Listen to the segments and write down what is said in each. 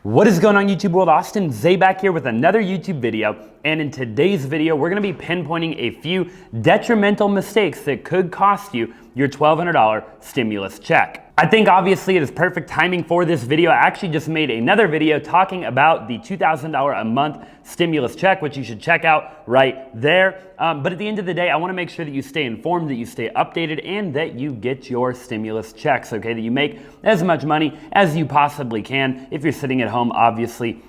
What is going on YouTube world? Austin Zaback here with another YouTube video, and in today's video we're going to be pinpointing a few detrimental mistakes that could cost you your $1,200 stimulus check. I think obviously it is perfect timing for this video. I actually just made another video talking about the $2,000 a month stimulus check, which you should check out right there. But at the end of the day, I want to make sure that you stay informed, that you stay updated, and that you get your stimulus checks, okay? That you make as much money as you possibly can. If you're sitting at home, obviously,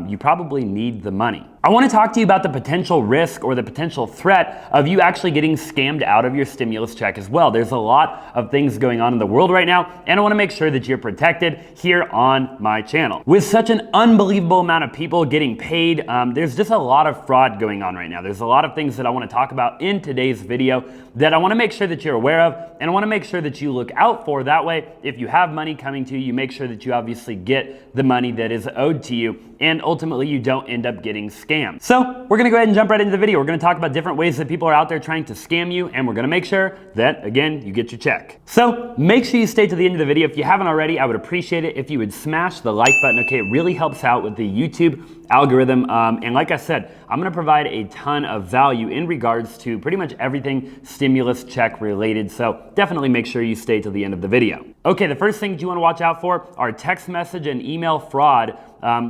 you probably need the money. I want to talk to you about the potential risk or the potential threat of you actually getting scammed out of your stimulus check as well. There's a lot of things going on in the world right now, and I want to make sure that you're protected here on my channel. With such an unbelievable amount of people getting paid, there's just a lot of fraud going on right now. There's a lot of things that I want to talk about in today's video that I want to make sure that you're aware of, and I want to make sure that you look out for. That way, if you have money coming to you, you make sure that you obviously get the money that is owed to you, and ultimately you don't end up getting scammed. So we're gonna go ahead and jump right into the video. We're gonna talk about different ways that people are out there trying to scam you, and we're gonna make sure that, again, you get your check. So make sure you stay to the end of the video. If you haven't already, I would appreciate it if you would smash the like button, okay? It really helps out with the YouTube algorithm. And like I said, I'm gonna provide a ton of value in regards to pretty much everything stimulus check related. So definitely make sure you stay till the end of the video. Okay, the first thing that you wanna watch out for are text message and email fraud,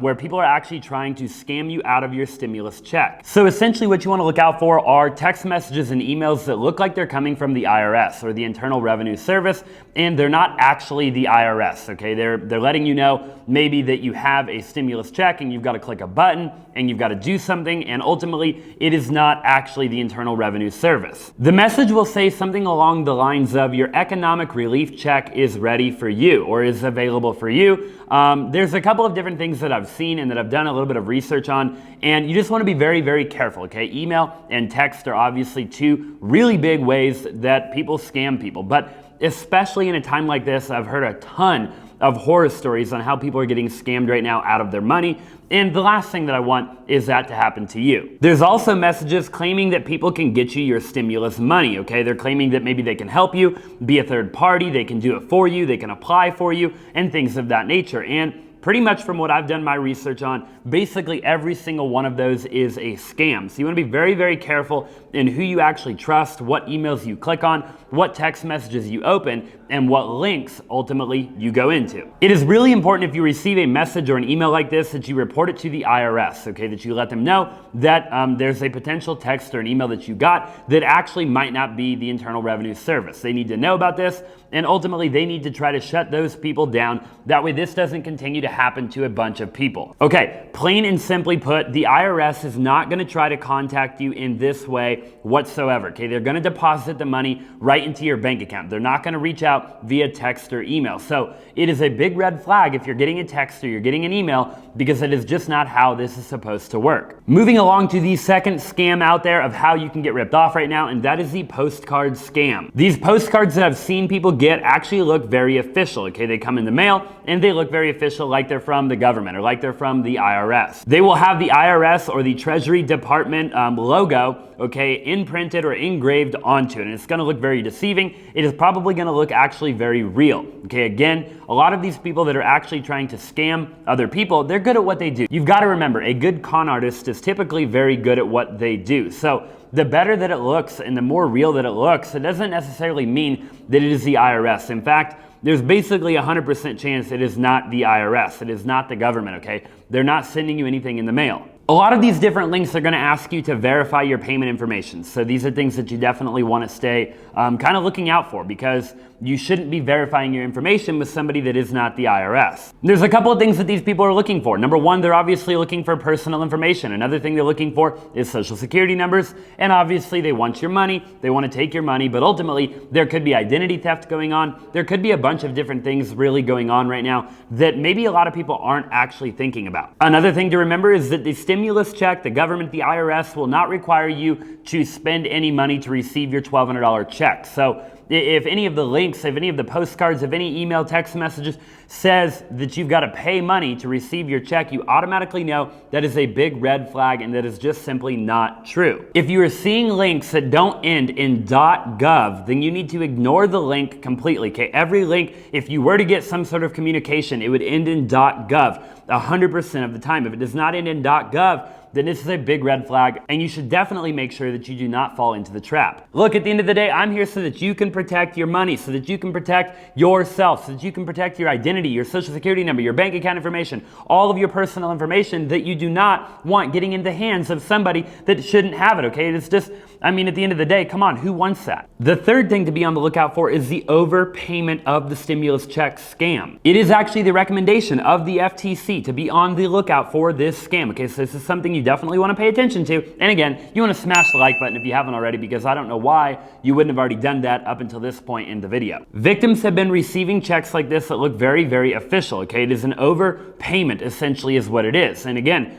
where people are actually trying to scam you out of your stimulus check. So essentially what you wanna look out for are text messages and emails that look like they're coming from the IRS or the Internal Revenue Service, and they're not actually the IRS, okay? They're letting you know maybe that you have a stimulus check and you've gotta click a button and you've gotta do something, and ultimately it is not actually the Internal Revenue Service. The message will say something along the lines of your economic relief check is ready for you or is available for you. There's a couple of different things that I've seen and that I've done a little bit of research on, and you just want to be very, very careful, okay? Email and text are obviously two really big ways that people scam people, but especially in a time like this, I've heard a ton of horror stories on how people are getting scammed right now out of their money, and the last thing that I want is that to happen to you. There's also messages claiming that people can get you your stimulus money, okay? They're claiming that maybe they can help you, be a third party, they can do it for you, they can apply for you, and things of that nature. And pretty much from what I've done my research on, basically every single one of those is a scam. So you want to be very, very careful in who you actually trust, what emails you click on, what text messages you open, and what links ultimately you go into. It is really important if you receive a message or an email like this that you report it to the IRS, okay? That you let them know that there's a potential text or an email that you got that actually might not be the Internal Revenue Service. They need to know about this, and ultimately they need to try to shut those people down. That way this doesn't continue to happen to a bunch of people. Okay, plain and simply put, the IRS is not gonna try to contact you in this way whatsoever, okay? They're gonna deposit the money right into your bank account. They're not gonna reach out via text or email. So it is a big red flag if you're getting a text or you're getting an email, because it is just not how this is supposed to work. Moving along to the second scam out there of how you can get ripped off right now, and that is the postcard scam. These postcards that I've seen people get actually look very official, okay? They come in the mail and they look very official, like they're from the government or like they're from the IRS. They will have the IRS or the Treasury Department logo, okay, imprinted or engraved onto it, and it's gonna look very deceiving. It is probably gonna look actually very real, okay? Again, a lot of these people that are actually trying to scam other people, they're good at what they do. You've got to remember, a good con artist is typically very good at what they do. So the better that it looks and the more real that it looks, it doesn't necessarily mean that it is the IRS. In fact, there's basically a 100% chance it is not the IRS. It is not the government, okay? They're not sending you anything in the mail. A lot of these different links are going to ask you to verify your payment information. So these are things that you definitely want to stay kind of looking out for, because you shouldn't be verifying your information with somebody that is not the IRS. There's a couple of things that these people are looking for. Number one, they're obviously looking for personal information. Another thing they're looking for is social security numbers. And obviously they want your money. They want to take your money, but ultimately there could be identity theft going on. There could be a bunch of different things really going on right now that maybe a lot of people aren't actually thinking about. Another thing to remember is that the stimulus check, the government, the IRS will not require you to spend any money to receive your $1,200 check. So if any of the links, if any of the postcards, if any email, text messages says that you've got to pay money to receive your check, you automatically know that is a big red flag and that is just simply not true. If you are seeing links that don't end in .gov, then you need to ignore the link completely, okay? Every link, if you were to get some sort of communication, it would end in .gov 100% of the time. If it does not end in .gov, then this is a big red flag, and you should definitely make sure that you do not fall into the trap. Look, at the end of the day, I'm here so that you can protect your money, so that you can protect yourself, so that you can protect your identity, your social security number, your bank account information, all of your personal information that you do not want getting in the hands of somebody that shouldn't have it, okay? It's just, I mean, at the end of the day, come on, who wants that? The third thing to be on the lookout for is the overpayment of the stimulus check scam. It is actually the recommendation of the FTC to be on the lookout for this scam, okay? So this is something you definitely want to pay attention to. And again, you want to smash the like button if you haven't already, because I don't know why you wouldn't have already done that up until this point in the video. Victims have been receiving checks like this that look very, very official, okay? It is an overpayment, essentially, is what it is. And again,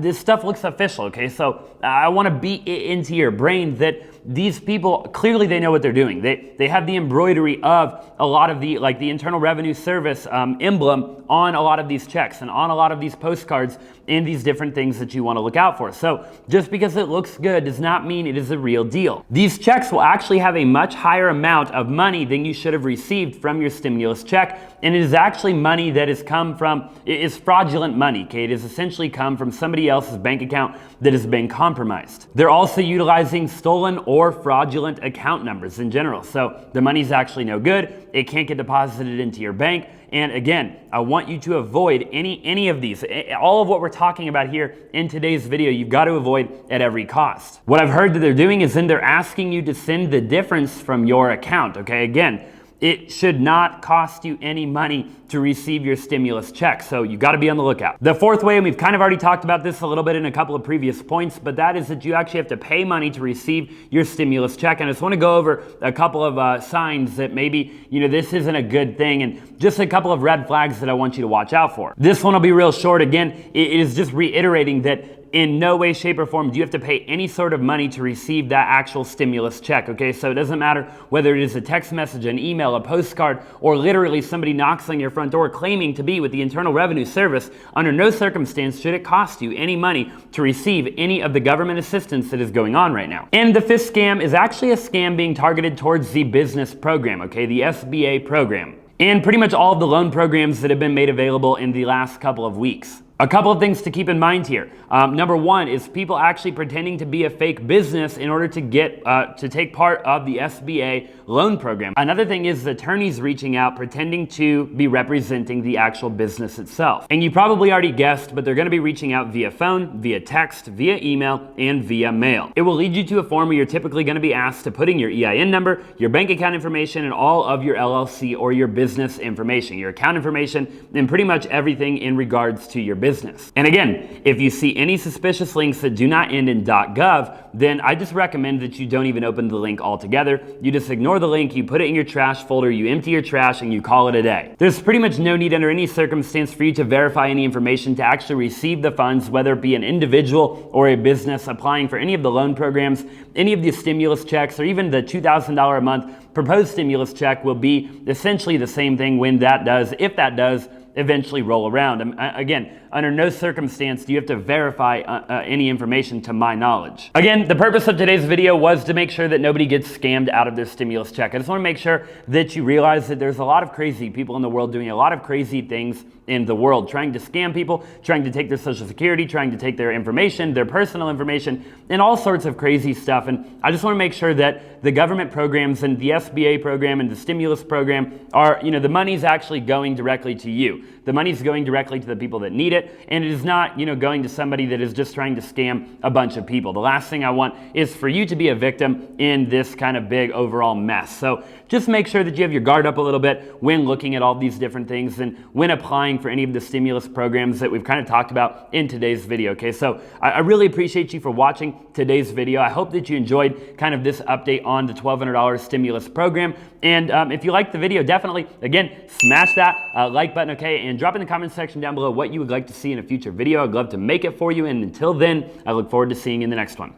this stuff looks official, okay? So I want to beat into your brain that these people, clearly they know what they're doing. They have the embroidery of a lot of the, like the Internal Revenue Service emblem on a lot of these checks and on a lot of these postcards and these different things that you want to look out for. So just because it looks good does not mean it is a real deal. These checks will actually have a much higher amount of money than you should have received from your stimulus check, and it is actually money that has come from, it is fraudulent money, okay? It has essentially come from somebody else's bank account that has been compromised. They're also utilizing stolen or fraudulent account numbers in general. So the money's actually no good. It can't get deposited into your bank. And again, I want you to avoid any of these. All of what we're talking about here in today's video, you've got to avoid at every cost. What I've heard that they're doing is then they're asking you to send the difference from your account, okay? Again, it should not cost you any money to receive your stimulus check, so you got to be on the lookout. The fourth way, and we've kind of already talked about this a little bit in a couple of previous points, but that is that you actually have to pay money to receive your stimulus check. And I just want to go over a couple of signs that maybe, you know, this isn't a good thing, and just a couple of red flags that I want you to watch out for. This one will be real short. Again, it is just reiterating that in no way, shape, or form do you have to pay any sort of money to receive that actual stimulus check, okay? So it doesn't matter whether it is a text message, an email, a postcard, or literally somebody knocks on your front door claiming to be with the Internal Revenue Service. Under no circumstance should it cost you any money to receive any of the government assistance that is going on right now. And the fifth scam is actually a scam being targeted towards the business program, okay? The SBA program. And pretty much all of the loan programs that have been made available in the last couple of weeks. A couple of things to keep in mind here. Number one is people actually pretending to be a fake business in order to get to take part of the SBA loan program. Another thing is attorneys reaching out pretending to be representing the actual business itself. And you probably already guessed, but they're going to be reaching out via phone, via text, via email, and via mail. It will lead you to a form where you're typically going to be asked to put in your EIN number, your bank account information, and all of your LLC or your business information, your account information, and pretty much everything in regards to your business. And again, if you see any suspicious links that do not end in .gov, then I just recommend that you don't even open the link altogether. You just ignore the link, you put it in your trash folder, you empty your trash, and you call it a day. There's pretty much no need under any circumstance for you to verify any information to actually receive the funds, whether it be an individual or a business applying for any of the loan programs, any of the stimulus checks, or even the $2,000 a month proposed stimulus check will be essentially the same thing when that does, if that does, eventually roll around. Again, under no circumstance do you have to verify any information to my knowledge. Again, the purpose of today's video was to make sure that nobody gets scammed out of their stimulus check. I just want to make sure that you realize that there's a lot of crazy people in the world doing a lot of crazy things in the world, trying to scam people, trying to take their social security, trying to take their information, their personal information, and all sorts of crazy stuff. And I just want to make sure that the government programs and the SBA program and the stimulus program are, you know, the money's actually going directly to you. The money's going directly to the people that need it, and it is not, you know, going to somebody that is just trying to scam a bunch of people. The last thing I want is for you to be a victim in this kind of big overall mess. So just make sure that you have your guard up a little bit when looking at all these different things and when applying for any of the stimulus programs that we've kind of talked about in today's video, okay? So I really appreciate you for watching today's video. I hope that you enjoyed kind of this update on the $1,200 stimulus program. And if you liked the video, definitely, again, smash that like button, okay? And drop in the comment section down below what you would like to see in a future video. I'd love to make it for you. And until then, I look forward to seeing you in the next one.